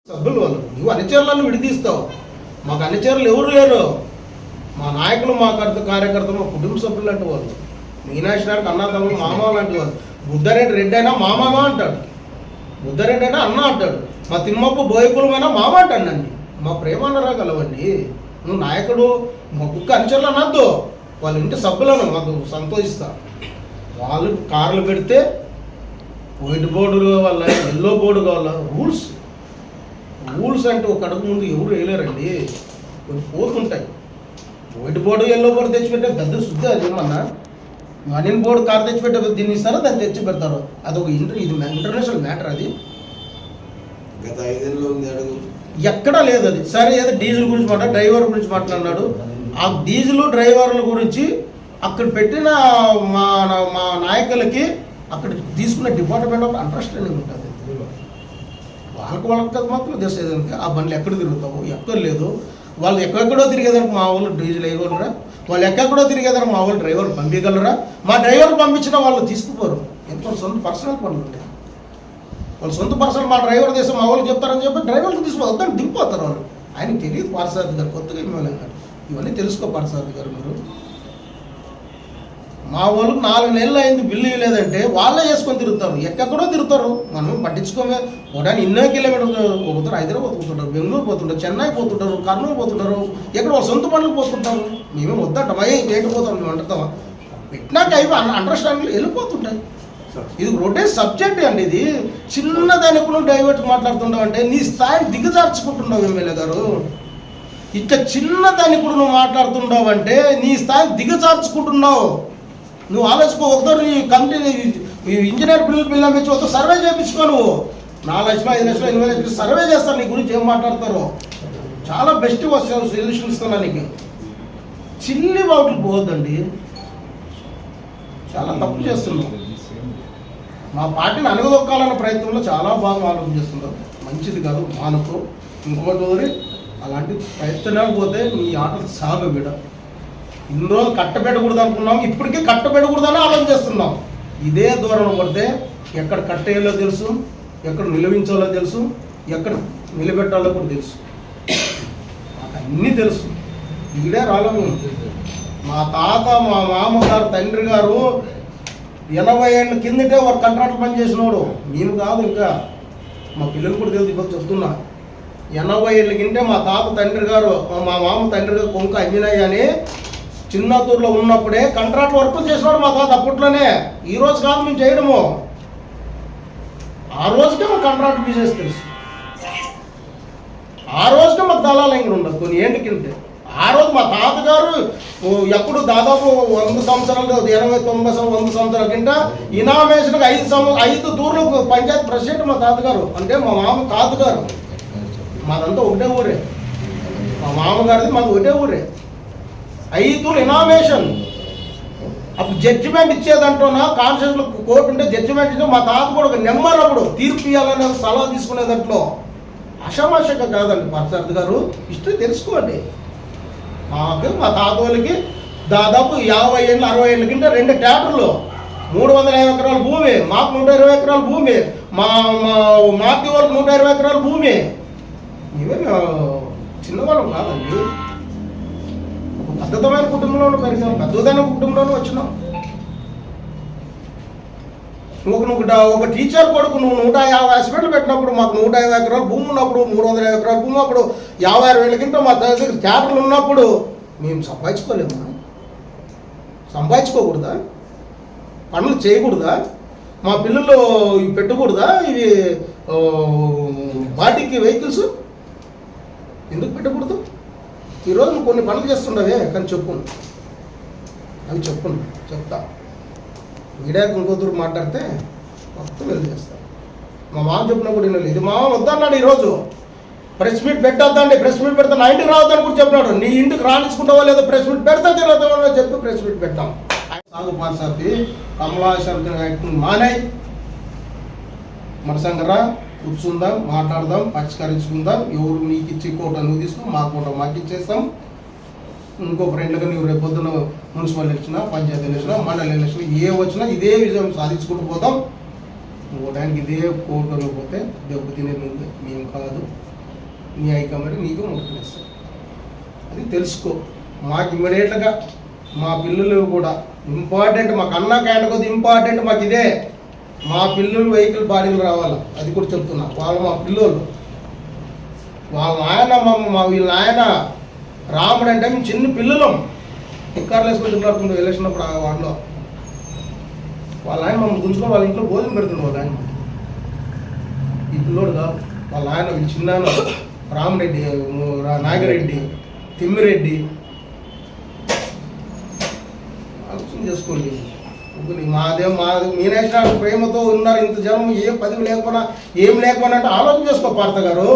సభ్యులు వాళ్ళు. నువ్వు అనుచరులను విడిదీస్తావు. మాకు అనుచరులు ఎవరు లేరు. మా నాయకులు, మా కార్యకర్తలు, మా కుటుంబ సభ్యులు లాంటి వాళ్ళు. మీనాక్షి గారికి అన్నదమ్ములు, మామ లాంటి వాళ్ళు. బుద్ధారెడ్డి రెడ్డి అయినా మామగా అంటాడు, బుద్ధారెడ్డి అయినా అన్న అంటాడు, మా తిమ్మప్పు బోయకులమైనా మామ అంటాడండి. మా ప్రేమన్నరా కలవండి. నువ్వు నాయకుడు, మా కుక్క అనుచరులు అనద్దు. వాళ్ళ ఇంటి సభ్యులను మాకు సంతోషిస్తా. వాళ్ళు కార్లు పెడితే వైట్ బోర్డు కావాల, ఎల్లో బోర్డు కావాల. రూల్స్ అంటే ఒక అడుగు ముందు ఎవరు వేయలేరండి. కొన్ని పోతుంటాయి. వైట్ బోర్డు, ఎల్లో బోర్డు తెచ్చిపెట్టే పెద్ద శుద్ధి. అది ఏమన్నా అనిల్ బోర్డు కార్ తెచ్చిపెట్టే దీన్ని ఇస్తారో దాన్ని తెచ్చి పెడతారు. అది ఒక ఇది ఇంటర్నేషనల్ మ్యాటర్. అది గత 5 ఏళ్ళలో ఉంది అడుగు ఎక్కడా లేదు. అది సరే, ఏదో డీజిల్ గురించి డ్రైవర్ గురించి మాట్లాడినాడు. ఆ డీజిల్ డ్రైవర్ల గురించి అక్కడ పెట్టిన మా నాయకులకి అక్కడ తీసుకున్న డిపార్ట్మెంట్ ఆఫ్ అండర్స్టాండింగ్ ఉంటుంది. వాళ్ళకి మాత్రం చేసేదానికి ఆ బండ్లు ఎక్కడ తిరుగుతావు, ఎక్కడ లేదు. వాళ్ళు ఎక్కడెక్కడో తిరిగేదానికి మా వాళ్ళు డీజిల్ వేయగలరా? వాళ్ళు ఎక్కడెక్కడో తిరిగేదానికి మా వాళ్ళు డ్రైవర్ పంపించగలరా? మా డ్రైవర్ పంపించినా వాళ్ళు తీసుకుపోరు. ఎంతో సొంత పర్సనల్ పనులు ఉంటాయి. వాళ్ళు సొంత పర్సనల్ మా డ్రైవర్ చేస్తే మా వాళ్ళు చెప్తారని చెప్పి డ్రైవర్కి తీసుకుపోతారు, దిగిపోతారు వాళ్ళు. ఆయనకి తెలియదు పార్సారథి గారు, కొత్తగా ఇవ్వాలి గారు. ఇవన్నీ తెలుసుకో పార్సారథి గారు మీరు. మా వాళ్ళకి 4 నెలలు అయింది బిల్లు ఇవ్వలేదంటే వాళ్ళే చేసుకొని తిరుగుతారు. ఎక్కడో తిరుగుతారు, మనం పట్టించుకోమే. ఒకటాన్ని 2 కిలోమీటర్లు పోతుంటారు, హైదరాబాద్ పోతుంటారు, బెంగళూరు పోతుంటారు, చెన్నై పోతుంటారు, కర్నూలు పోతుంటారు. ఎక్కడ వాళ్ళ సొంత పనులకు పోతుంటారు. మేమే వద్దంటాం, లేకపోతాం, మేము అంటాం. పెట్టినాక అయిపోయి అండర్స్టాండింగ్లో వెళ్ళిపోతుంటాయి. ఇది రొటే సబ్జెక్ట్ అండి. ఇది చిన్నదానికి నువ్వు డైవర్ట్ మాట్లాడుతుంటావు అంటే నీ స్థాయిని దిగజార్చుకుంటున్నావు ఎమ్మెల్యే గారు. ఇట్లా చిన్నదానికి కూడా నువ్వు మాట్లాడుతుంటావు అంటే నీ స్థాయిని దిగజార్చుకుంటున్నావు. నువ్వు ఆలోచించుకో. ఒకసారి నీ కంపెనీ ఇంజనీర్ పిల్లలు మెచ్చి ఒక సర్వే చేయించుకో. నువ్వు 4 లక్షలు, 5 లక్షలు, 8 లక్షలు సర్వే చేస్తారు. నీ గురించి ఏం మాట్లాడతారో చాలా బెస్ట్ సొల్యూషన్ ఇస్తున్నా నీకు. చిల్లి బావుట్లు పోవద్దండి, చాలా తప్పు చేస్తున్నావు. మా పార్టీని అనగదొక్కాలన్న ప్రయత్నంలో చాలా బాగా ఆలోచన చేస్తున్నారు. మంచిది కాదు, మానుకో. ఇంకోటి అలాంటి ప్రయత్నాలు పోతే నీ ఆటలు సాగు బిడ. ఇన్ని రోజులు కట్టబెట్టకూడదు అనుకున్నాం, ఇప్పటికీ కట్టబెట్టకూడదని ఆలోచన చేస్తున్నాం. ఇదే దూరం పడితే ఎక్కడ కట్టేయాలో తెలుసు, ఎక్కడ నిలవించాలో తెలుసు, ఎక్కడ నిలబెట్టాలో కూడా తెలుసు. మాకు అన్నీ తెలుసు. ఈడే రాలేము. మా తాత, మా మామగారు, తండ్రి గారు 80 ఏళ్ళ కిందటే ఒక కాంట్రాక్టర్ పని చేసినోడు. మేము కాదు, ఇంకా మా పిల్లలు కూడా తెలుసు. ఇప్పుడు చెప్తున్నా, 80 ఏళ్ళ కిందే మా తాత తండ్రి గారు, మా మామ తండ్రి గారు కొంక అంజనయ్య అని చిన్నతూరులో ఉన్నప్పుడే కాంట్రాక్ట్ వర్కులు చేసినాడు మా తాత. అప్పట్లోనే, ఈ రోజు కాదు మేము చేయడము. ఆ రోజుకే మాకు కాంట్రాక్ట్ బిజినెస్ తెలుసు. ఆ రోజుకే మాకు దళాలంగా ఉండదు కొన్ని ఏళ్ళ కిందే. ఆ రోజు మా తాతగారు ఎప్పుడు దాదాపు 100 సంవత్సరాలు, 80, 90, 100 సంవత్సరాల కింద ఇనామేషన్కి 5 తూర్లు పంచాయతీ ప్రెసిడెంట్ మా తాతగారు. అంటే మా మామ తాతగారు. మాదంతా ఒకటే ఊరే. మా మామగారిది మాది ఒకటే ఊరే. 5 తూర్లు ఇనామేషన్. అప్పుడు జడ్జిమెంట్ ఇచ్చేదంటోనా కాన్స్టిట్యూషన్లో కోర్టు ఉంటే జడ్జిమెంట్ ఇచ్చే మా తాత కూడా ఒక నెంబర్ అప్పుడు తీర్పు ఇవ్వాలనే సలహా తీసుకునే దాంట్లో అషమాషగా కాదండి పార్సారథి గారు. హిస్టరీ తెలుసుకోండి. మాకు మా తాత వాళ్ళకి దాదాపు 50 ఏళ్ళు, 60 ఏళ్ళ కింద 2 ట్రాక్టర్లు, 350 ఎకరాల భూమి. మాకు 120 ఎకరాల భూమి. మాకి వాళ్ళకి 120 ఎకరాల భూమి. మేమే చిన్నవాళ్ళం కాదండి. ఒక పద్ధతమైన కుటుంబంలోనూ పెరిగాం, పెద్దదైన కుటుంబంలోనూ వచ్చినాం. ఒక టీచర్ కొడుకు నువ్వు 150 హాస్పిటల్ పెట్టినప్పుడు, మాకు 150 ఎకరాల భూమి ఉన్నప్పుడు, 350 ఎకరాల భూమి అప్పుడు, 56 వేల కింద మా దగ్గర థియేటర్లు ఉన్నప్పుడు మేము సంపాదించుకోలేమా? సంపాదించుకోకూడదా? పనులు చేయకూడదా? మా పిల్లలు ఇవి పెట్టకూడదా? ఇవి వాటికి వెహికల్స్ ఎందుకు పెట్టకూడదు? ఈరోజు నువ్వు కొన్ని పనులు చేస్తుండవే, కానీ అవి చెప్తా. మీడియాకి ఇంకొద్దరు మాట్లాడితే మొత్తం వెళ్ళి చేస్తాను. మా మామ చెప్పినప్పుడు నేను ఇది మామ వద్దన్నాడు. ఈరోజు ప్రెస్ మీట్ పెట్టొద్దండి, ప్రెస్ మీట్ పెడతా, నా ఇంటికి రావద్దని కూడా చెప్పినాడు. నీ ఇంటికి రాణించుకుంటావో లేదో ప్రెస్ మీట్ పెడతా తిరుగుతామో చెప్పి ప్రెస్ మీట్ పెట్టాం. సాగు పార్సారథి కమలాసంతి మానేయ్, మనసంగరా కూర్చుందాం, మాట్లాడదాం, పరిష్కరించుకుందాం. ఎవరు నీకు ఇచ్చి కోట నువ్వు తీసుకో, మా కోట మాకు ఇచ్చేస్తాం. ఇంకో ఫ్రెండ్గా నువ్వు రేపొద్దున మున్సిపల్ ఎలక్షన్, పంచాయతీ ఎలక్షన్, మండలి ఎలక్షన్ ఏ వచ్చినా ఇదే విజయం సాధించుకుంటూ పోతాం. ఓటానికి ఇదే కోర్టులో పోతే దెబ్బ తినేది మేము కాదు. నీ హైకమాండ్ నీకు ముట్టుకునేస్తారు. అది తెలుసుకో. మాకు ఇమ్మీడియట్గా మా పిల్లలు కూడా ఇంపార్టెంట్, మాకు అన్న క్యాండ్ కొద్ది ఇంపార్టెంట్ మాకు ఇదే. మా పిల్లలు వెహికల్ బాడీలు రావాలి, అది కూడా చెప్తున్నా. వాళ్ళు మా పిల్లలు, వాళ్ళ ఆయన మా వీళ్ళ ఆయన రాముడు అంటే మేము చిన్న పిల్లలం. నిక్కార్లు వేసుకొని తిరుగుతుండే ఎలక్షన్ అప్పుడు ఆ వాటిలో. వాళ్ళ ఆయన మమ్మల్ని గుంజుకొని వాళ్ళ ఇంట్లో భోజనం పెడుతుండే వాళ్ళ ఆయన. ఈ పిల్లోడు కాదు, వాళ్ళ ఆయన వీళ్ళు చిన్న రామరెడ్డి, నాగిరెడ్డి, తిమ్మిరెడ్డి. ఆలోచన చేసుకోండి. మాది మీనేసిన ప్రేమతో ఉన్నారు ఇంత జనం, ఏ పదవి లేకపోయినా ఏం లేకపోయినా అంటే ఆలోచన చేసుకో పార్త గారు.